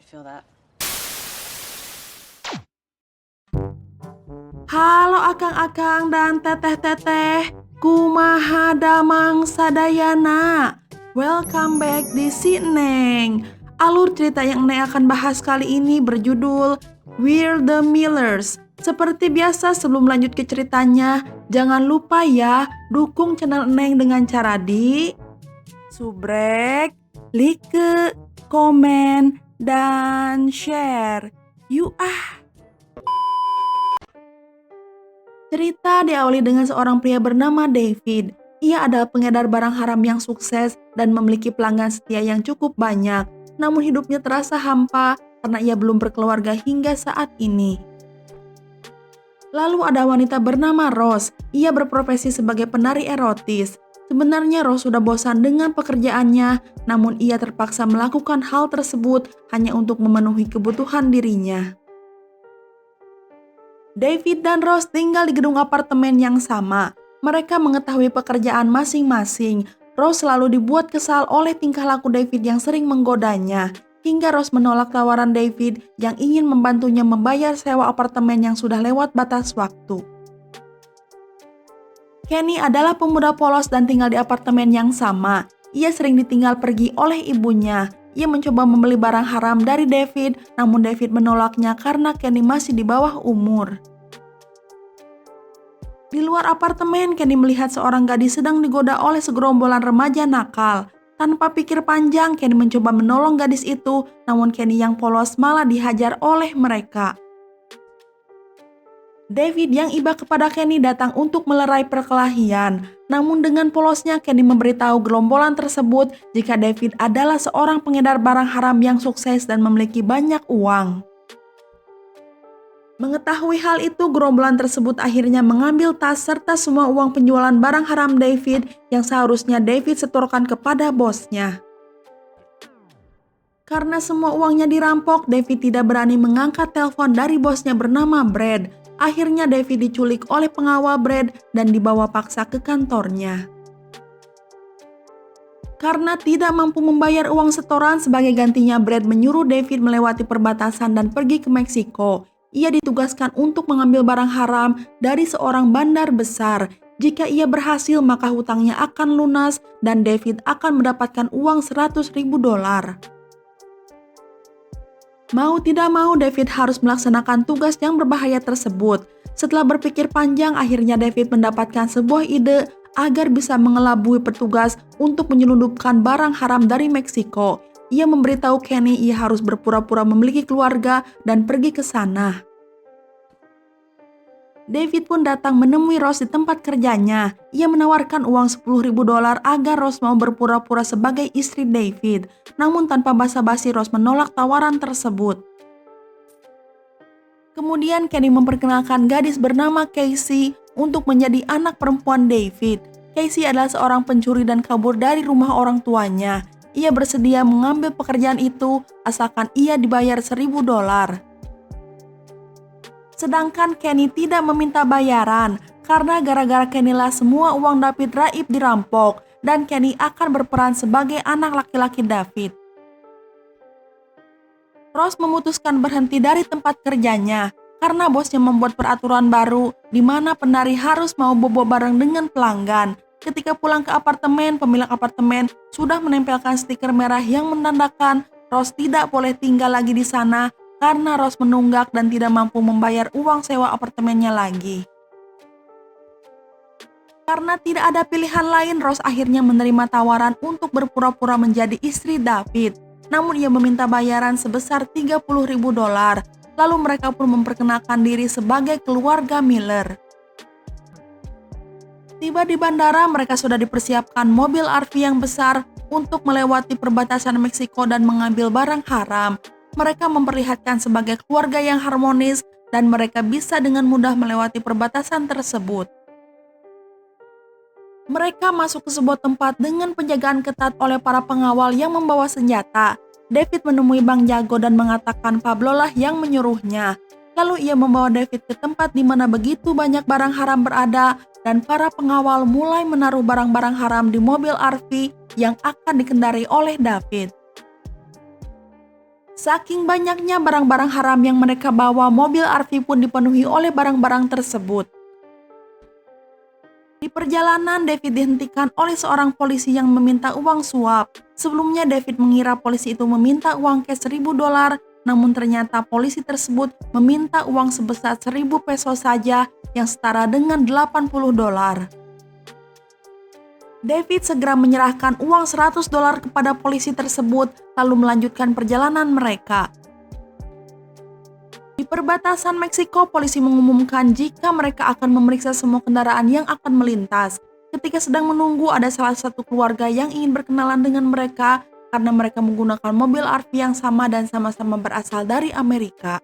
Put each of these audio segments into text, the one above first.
feel that. Halo akang-akang dan teteh-teteh, kumaha damang sadayana. Welcome back di si Neng. Alur cerita yang Neng akan bahas kali ini berjudul We're the Millers. Seperti biasa sebelum lanjut ke ceritanya, jangan lupa ya dukung channel Neng dengan cara di subrek, like, komen, dan share. Yuk Cerita diawali dengan seorang pria bernama David. Ia adalah pengedar barang haram yang sukses dan memiliki pelanggan setia yang cukup banyak. Namun hidupnya terasa hampa karena ia belum berkeluarga hingga saat ini. Lalu ada wanita bernama Rose. Ia berprofesi sebagai penari erotis. Sebenarnya Rose sudah bosan dengan pekerjaannya, namun ia terpaksa melakukan hal tersebut hanya untuk memenuhi kebutuhan dirinya. David dan Rose tinggal di gedung apartemen yang sama. Mereka mengetahui pekerjaan masing-masing. Rose selalu dibuat kesal oleh tingkah laku David yang sering menggodanya. Hingga Rose menolak tawaran David yang ingin membantunya membayar sewa apartemen yang sudah lewat batas waktu. Kenny adalah pemuda polos dan tinggal di apartemen yang sama. Ia sering ditinggal pergi oleh ibunya. Ia mencoba membeli barang haram dari David, namun David menolaknya karena Kenny masih di bawah umur. Di luar apartemen, Kenny melihat seorang gadis sedang digoda oleh segerombolan remaja nakal. Tanpa pikir panjang, Kenny mencoba menolong gadis itu, namun Kenny yang polos malah dihajar oleh mereka. David yang iba kepada Kenny datang untuk melerai perkelahian. Namun dengan polosnya, Kenny memberitahu gerombolan tersebut jika David adalah seorang pengedar barang haram yang sukses dan memiliki banyak uang. Mengetahui hal itu, gerombolan tersebut akhirnya mengambil tas serta semua uang penjualan barang haram David yang seharusnya David setorkan kepada bosnya. Karena semua uangnya dirampok, David tidak berani mengangkat telepon dari bosnya bernama Brad. Akhirnya David diculik oleh pengawal Brad dan dibawa paksa ke kantornya. Karena tidak mampu membayar uang setoran, sebagai gantinya Brad menyuruh David melewati perbatasan dan pergi ke Meksiko. Ia ditugaskan untuk mengambil barang haram dari seorang bandar besar. Jika ia berhasil, maka hutangnya akan lunas dan David akan mendapatkan uang $100.000. Mau tidak mau, David harus melaksanakan tugas yang berbahaya tersebut. Setelah berpikir panjang, akhirnya David mendapatkan sebuah ide agar bisa mengelabui petugas untuk menyelundupkan barang haram dari Meksiko. Ia memberitahu Kenny ia harus berpura-pura memiliki keluarga dan pergi ke sana. David pun datang menemui Rose di tempat kerjanya. Ia menawarkan uang $10.000 agar Rose mau berpura-pura sebagai istri David. Namun tanpa basa-basi, Rose menolak tawaran tersebut. Kemudian Kenny memperkenalkan gadis bernama Casey untuk menjadi anak perempuan David. Casey adalah seorang pencuri dan kabur dari rumah orang tuanya. Ia bersedia mengambil pekerjaan itu asalkan ia dibayar $1.000. Sedangkan Kenny tidak meminta bayaran karena gara-gara Kenny lah semua uang David raib dirampok dan Kenny akan berperan sebagai anak laki-laki David. Rose memutuskan berhenti dari tempat kerjanya karena bosnya membuat peraturan baru di mana penari harus mau bobo bareng dengan pelanggan. Ketika pulang ke apartemen, pemilik apartemen sudah menempelkan stiker merah yang menandakan Rose tidak boleh tinggal lagi di sana karena Rose menunggak dan tidak mampu membayar uang sewa apartemennya lagi. Karena tidak ada pilihan lain, Rose akhirnya menerima tawaran untuk berpura-pura menjadi istri David. Namun ia meminta bayaran sebesar $30.000. Lalu mereka pun memperkenalkan diri sebagai keluarga Miller. Tiba di bandara, mereka sudah dipersiapkan mobil RV yang besar untuk melewati perbatasan Meksiko dan mengambil barang haram. Mereka memperlihatkan sebagai keluarga yang harmonis dan mereka bisa dengan mudah melewati perbatasan tersebut. Mereka masuk ke sebuah tempat dengan penjagaan ketat oleh para pengawal yang membawa senjata. David menemui Bang Jago dan mengatakan Pablo lah yang menyuruhnya. Lalu ia membawa David ke tempat di mana begitu banyak barang haram berada dan para pengawal mulai menaruh barang-barang haram di mobil RV yang akan dikendari oleh David. Saking banyaknya barang-barang haram yang mereka bawa, mobil RV pun dipenuhi oleh barang-barang tersebut. Di perjalanan, David dihentikan oleh seorang polisi yang meminta uang suap. Sebelumnya, David mengira polisi itu meminta uang cash $1.000, namun ternyata polisi tersebut meminta uang sebesar 1.000 peso saja yang setara dengan $80. David segera menyerahkan uang $100 kepada polisi tersebut, lalu melanjutkan perjalanan mereka. Di perbatasan Meksiko, polisi mengumumkan jika mereka akan memeriksa semua kendaraan yang akan melintas. Ketika sedang menunggu, ada salah satu keluarga yang ingin berkenalan dengan mereka karena mereka menggunakan mobil RV yang sama dan sama-sama berasal dari Amerika.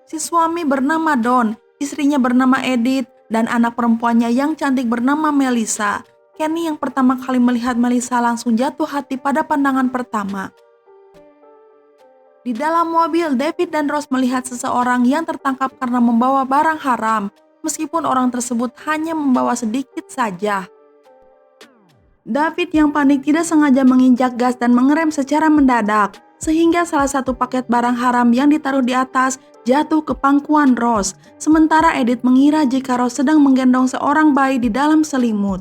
Si suami bernama Don, istrinya bernama Edith, dan anak perempuannya yang cantik bernama Melissa. Kenny yang pertama kali melihat Melissa langsung jatuh hati pada pandangan pertama. Di dalam mobil, David dan Rose melihat seseorang yang tertangkap karena membawa barang haram, meskipun orang tersebut hanya membawa sedikit saja. David yang panik tidak sengaja menginjak gas dan mengerem secara mendadak, sehingga salah satu paket barang haram yang ditaruh di atas jatuh ke pangkuan Rose, sementara Edith mengira jika Rose sedang menggendong seorang bayi di dalam selimut.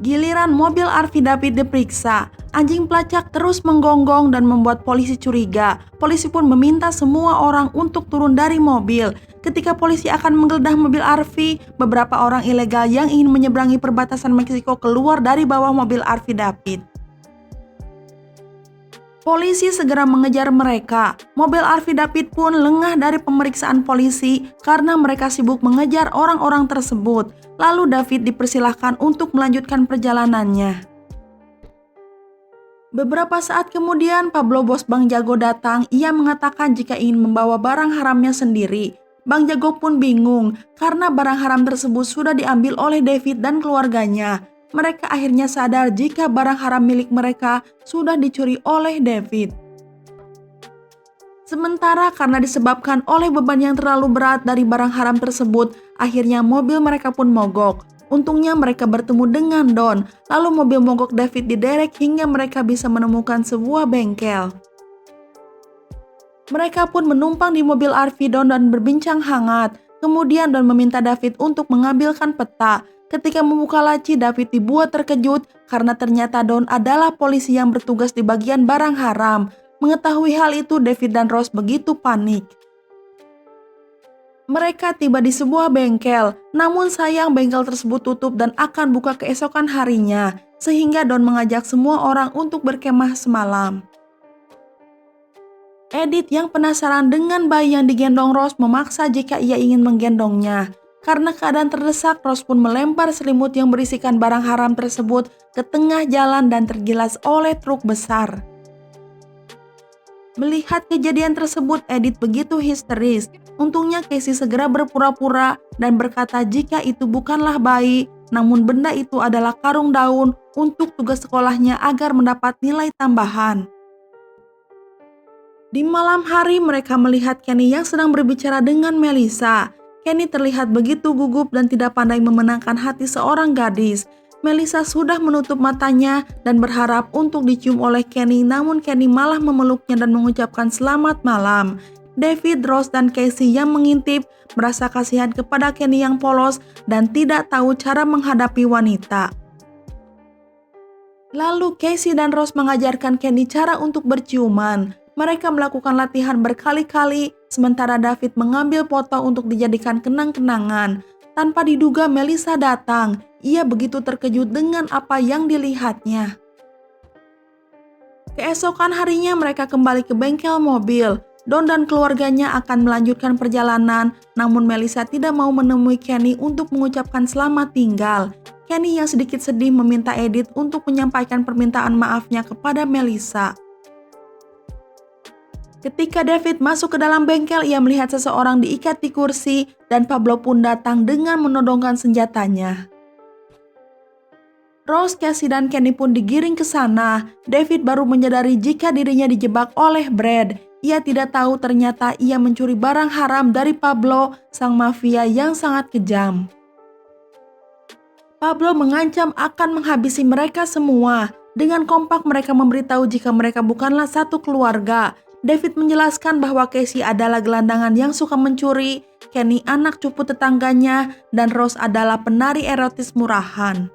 Giliran mobil RV David diperiksa, anjing pelacak terus menggonggong dan membuat polisi curiga. Polisi pun meminta semua orang untuk turun dari mobil. Ketika polisi akan menggeledah mobil RV, beberapa orang ilegal yang ingin menyeberangi perbatasan Meksiko keluar dari bawah mobil RV David. Polisi segera mengejar mereka. Mobil RV David pun lengah dari pemeriksaan polisi karena mereka sibuk mengejar orang-orang tersebut. Lalu David dipersilahkan untuk melanjutkan perjalanannya. Beberapa saat kemudian, Pablo, bos Bang Jago, datang. Ia mengatakan jika ingin membawa barang haramnya sendiri. Bang Jago pun bingung karena barang haram tersebut sudah diambil oleh David dan keluarganya. Mereka akhirnya sadar jika barang haram milik mereka sudah dicuri oleh David. Sementara karena disebabkan oleh beban yang terlalu berat dari barang haram tersebut, akhirnya mobil mereka pun mogok. Untungnya mereka bertemu dengan Don, lalu mobil mogok David diderek hingga mereka bisa menemukan sebuah bengkel. Mereka pun menumpang di mobil RV Don dan berbincang hangat. Kemudian Don meminta David untuk mengambilkan peta. Ketika membuka laci, David dibuat terkejut karena ternyata Don adalah polisi yang bertugas di bagian barang haram. Mengetahui hal itu, David dan Rose begitu panik. Mereka tiba di sebuah bengkel, namun sayang bengkel tersebut tutup dan akan buka keesokan harinya, sehingga Don mengajak semua orang untuk berkemah semalam. Edith yang penasaran dengan bayi yang digendong Rose memaksa jika ia ingin menggendongnya. Karena keadaan terdesak, Rose pun melempar selimut yang berisikan barang haram tersebut ke tengah jalan dan tergilas oleh truk besar. Melihat kejadian tersebut, Edith begitu histeris. Untungnya Casey segera berpura-pura dan berkata jika itu bukanlah bayi, namun benda itu adalah karung daun untuk tugas sekolahnya agar mendapat nilai tambahan. Di malam hari, mereka melihat Kenny yang sedang berbicara dengan Melissa. Kenny terlihat begitu gugup dan tidak pandai memenangkan hati seorang gadis. Melissa sudah menutup matanya dan berharap untuk dicium oleh Kenny, namun Kenny malah memeluknya dan mengucapkan selamat malam. David, Rose, dan Casey yang mengintip merasa kasihan kepada Kenny yang polos dan tidak tahu cara menghadapi wanita. Lalu Casey dan Rose mengajarkan Kenny cara untuk berciuman. Mereka melakukan latihan berkali-kali, sementara David mengambil foto untuk dijadikan kenang-kenangan. Tanpa diduga Melissa datang. Ia begitu terkejut dengan apa yang dilihatnya. Keesokan harinya mereka kembali ke bengkel mobil. Don dan keluarganya akan melanjutkan perjalanan, namun Melissa tidak mau menemui Kenny untuk mengucapkan selamat tinggal. Kenny yang sedikit sedih meminta Edith untuk menyampaikan permintaan maafnya kepada Melissa. Ketika David masuk ke dalam bengkel, ia melihat seseorang diikat di kursi dan Pablo pun datang dengan menodongkan senjatanya. Rose, Casey, dan Kenny pun digiring ke sana. David baru menyadari jika dirinya dijebak oleh Brad. Ia tidak tahu ternyata ia mencuri barang haram dari Pablo, sang mafia yang sangat kejam. Pablo mengancam akan menghabisi mereka semua. Dengan kompak mereka memberitahu jika mereka bukanlah satu keluarga. David menjelaskan bahwa Casey adalah gelandangan yang suka mencuri, Kenny anak cupu tetangganya, dan Rose adalah penari erotis murahan.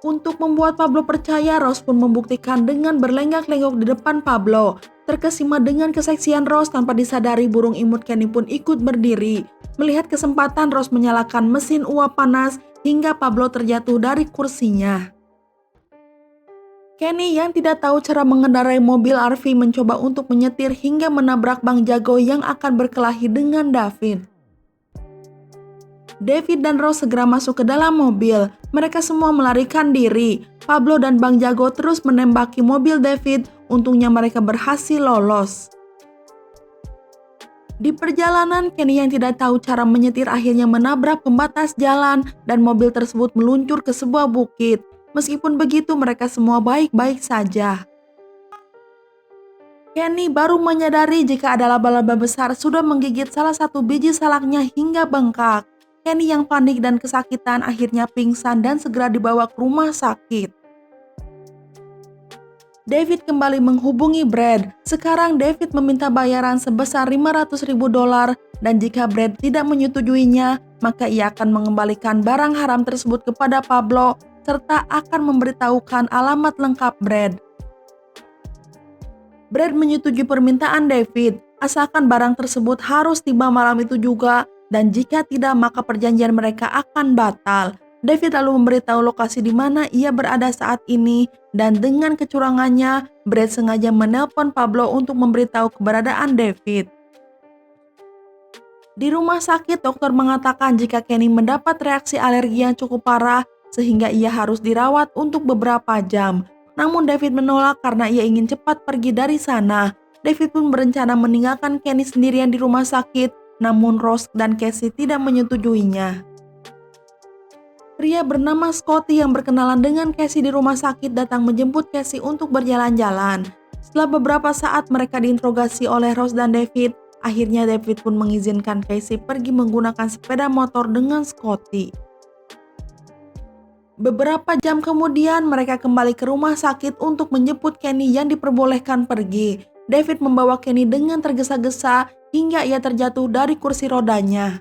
Untuk membuat Pablo percaya, Rose pun membuktikan dengan berlenggak-lenggok di depan Pablo. Terkesima dengan keseksian Rose tanpa disadari, burung imut Kenny pun ikut berdiri. Melihat kesempatan, Rose menyalakan mesin uap panas hingga Pablo terjatuh dari kursinya. Kenny yang tidak tahu cara mengendarai mobil RV mencoba untuk menyetir hingga menabrak Bang Jago yang akan berkelahi dengan David. David dan Rose segera masuk ke dalam mobil. Mereka semua melarikan diri. Pablo dan Bang Jago terus menembaki mobil David. Untungnya mereka berhasil lolos. Di perjalanan, Kenny yang tidak tahu cara menyetir akhirnya menabrak pembatas jalan dan mobil tersebut meluncur ke sebuah bukit. Meskipun begitu, mereka semua baik-baik saja. Kenny baru menyadari jika ada laba-laba besar sudah menggigit salah satu biji salaknya hingga bengkak. Kenny yang panik dan kesakitan akhirnya pingsan dan segera dibawa ke rumah sakit. David kembali menghubungi Brad. Sekarang David meminta bayaran sebesar $500.000 dan jika Brad tidak menyetujuinya, maka ia akan mengembalikan barang haram tersebut kepada Pablo serta akan memberitahukan alamat lengkap Brad. Brad menyetujui permintaan David, asalkan barang tersebut harus tiba malam itu juga, dan jika tidak maka perjanjian mereka akan batal. David lalu memberitahu lokasi di mana ia berada saat ini, dan dengan kecurangannya, Brad sengaja menelpon Pablo untuk memberitahu keberadaan David. Di rumah sakit, dokter mengatakan jika Kenny mendapat reaksi alergi yang cukup parah, sehingga ia harus dirawat untuk beberapa jam. Namun David menolak karena ia ingin cepat pergi dari sana. David pun berencana meninggalkan Kenny sendirian di rumah sakit, namun Rose dan Casey tidak menyetujuinya. Pria bernama Scotty yang berkenalan dengan Casey di rumah sakit datang menjemput Casey untuk berjalan-jalan. Setelah beberapa saat mereka diinterogasi oleh Rose dan David, akhirnya David pun mengizinkan Casey pergi menggunakan sepeda motor dengan Scotty. Beberapa jam kemudian mereka kembali ke rumah sakit untuk menjemput Kenny yang diperbolehkan pergi. David membawa Kenny dengan tergesa-gesa hingga ia terjatuh dari kursi rodanya.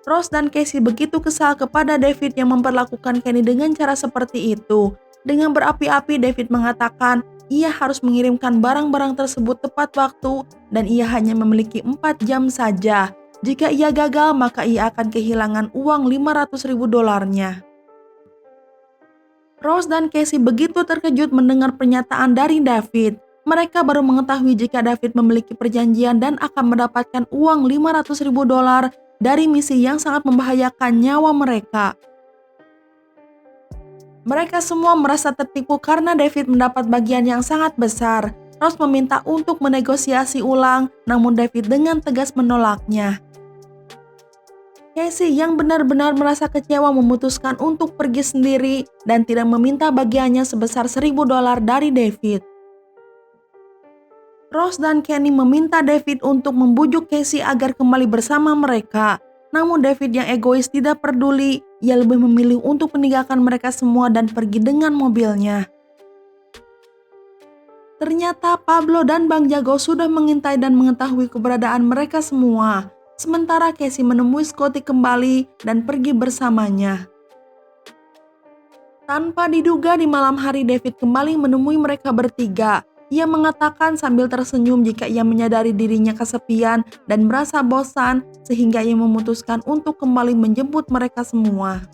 Rose dan Casey begitu kesal kepada David yang memperlakukan Kenny dengan cara seperti itu. Dengan berapi-api David mengatakan ia harus mengirimkan barang-barang tersebut tepat waktu dan ia hanya memiliki 4 jam saja. Jika ia gagal, maka ia akan kehilangan uang $500.000. Rose dan Casey begitu terkejut mendengar pernyataan dari David. Mereka baru mengetahui jika David memiliki perjanjian dan akan mendapatkan uang $500.000 dari misi yang sangat membahayakan nyawa mereka. Mereka semua merasa tertipu karena David mendapat bagian yang sangat besar. Rose meminta untuk menegosiasi ulang, namun David dengan tegas menolaknya. Casey yang benar-benar merasa kecewa memutuskan untuk pergi sendiri dan tidak meminta bagiannya sebesar $1.000 dari David. Rose dan Kenny meminta David untuk membujuk Casey agar kembali bersama mereka. Namun David yang egois tidak peduli, ia lebih memilih untuk meninggalkan mereka semua dan pergi dengan mobilnya. Ternyata Pablo dan Bang Jago sudah mengintai dan mengetahui keberadaan mereka semua. Sementara Casey menemui Scotty kembali dan pergi bersamanya. Tanpa diduga di malam hari David kembali menemui mereka bertiga. Ia mengatakan sambil tersenyum jika ia menyadari dirinya kesepian dan merasa bosan sehingga ia memutuskan untuk kembali menjemput mereka semua.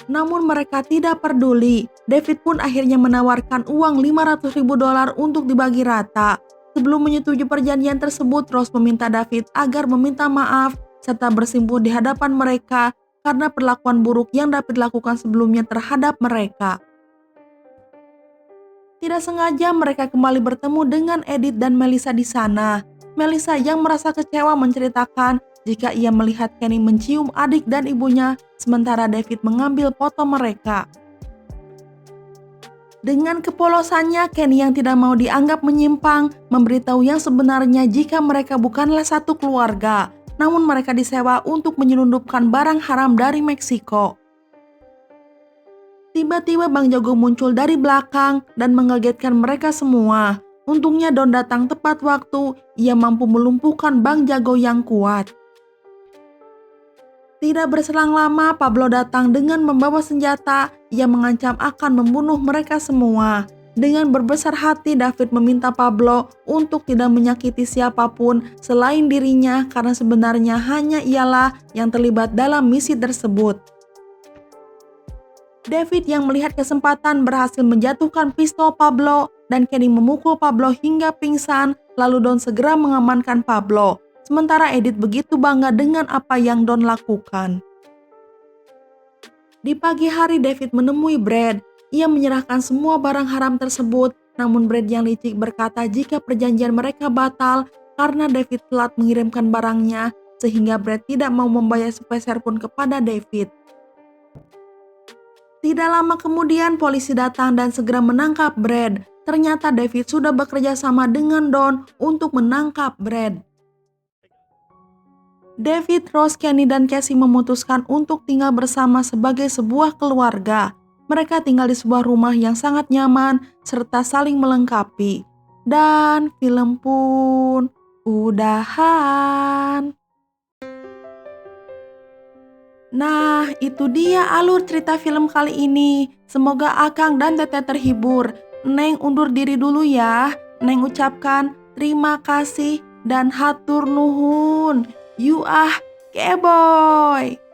Namun mereka tidak peduli. David pun akhirnya menawarkan uang $500.000 untuk dibagi rata. Sebelum menyetujui perjanjian tersebut, Rose meminta David agar meminta maaf serta bersimpuh di hadapan mereka karena perlakuan buruk yang David lakukan sebelumnya terhadap mereka. Tidak sengaja mereka kembali bertemu dengan Edith dan Melissa di sana. Melissa yang merasa kecewa menceritakan jika ia melihat Kenny mencium adik dan ibunya, sementara David mengambil foto mereka. Dengan kepolosannya, Kenny yang tidak mau dianggap menyimpang, memberitahu yang sebenarnya jika mereka bukanlah satu keluarga, namun mereka disewa untuk menyelundupkan barang haram dari Meksiko. Tiba-tiba Bang Jago muncul dari belakang dan mengagetkan mereka semua. Untungnya Don datang tepat waktu, ia mampu melumpuhkan Bang Jago yang kuat. Tidak berselang lama, Pablo datang dengan membawa senjata. Ia mengancam akan membunuh mereka semua. Dengan berbesar hati, David meminta Pablo untuk tidak menyakiti siapapun selain dirinya karena sebenarnya hanya ialah yang terlibat dalam misi tersebut. David yang melihat kesempatan berhasil menjatuhkan pistol Pablo dan Kenny memukul Pablo hingga pingsan, lalu Don segera mengamankan Pablo. Sementara Edith begitu bangga dengan apa yang Don lakukan. Di pagi hari David menemui Brad. Ia menyerahkan semua barang haram tersebut, namun Brad yang licik berkata jika perjanjian mereka batal karena David telat mengirimkan barangnya, sehingga Brad tidak mau membayar sepeser pun kepada David. Tidak lama kemudian polisi datang dan segera menangkap Brad. Ternyata David sudah bekerja sama dengan Don untuk menangkap Brad. David, Rose, Kenny, dan Cassie memutuskan untuk tinggal bersama sebagai sebuah keluarga. Mereka tinggal di sebuah rumah yang sangat nyaman serta saling melengkapi. Dan film pun udahan. Nah, itu dia alur cerita film kali ini. Semoga Akang dan Teteh terhibur. Neng undur diri dulu ya. Neng ucapkan terima kasih dan hatur nuhun. You ah keboy.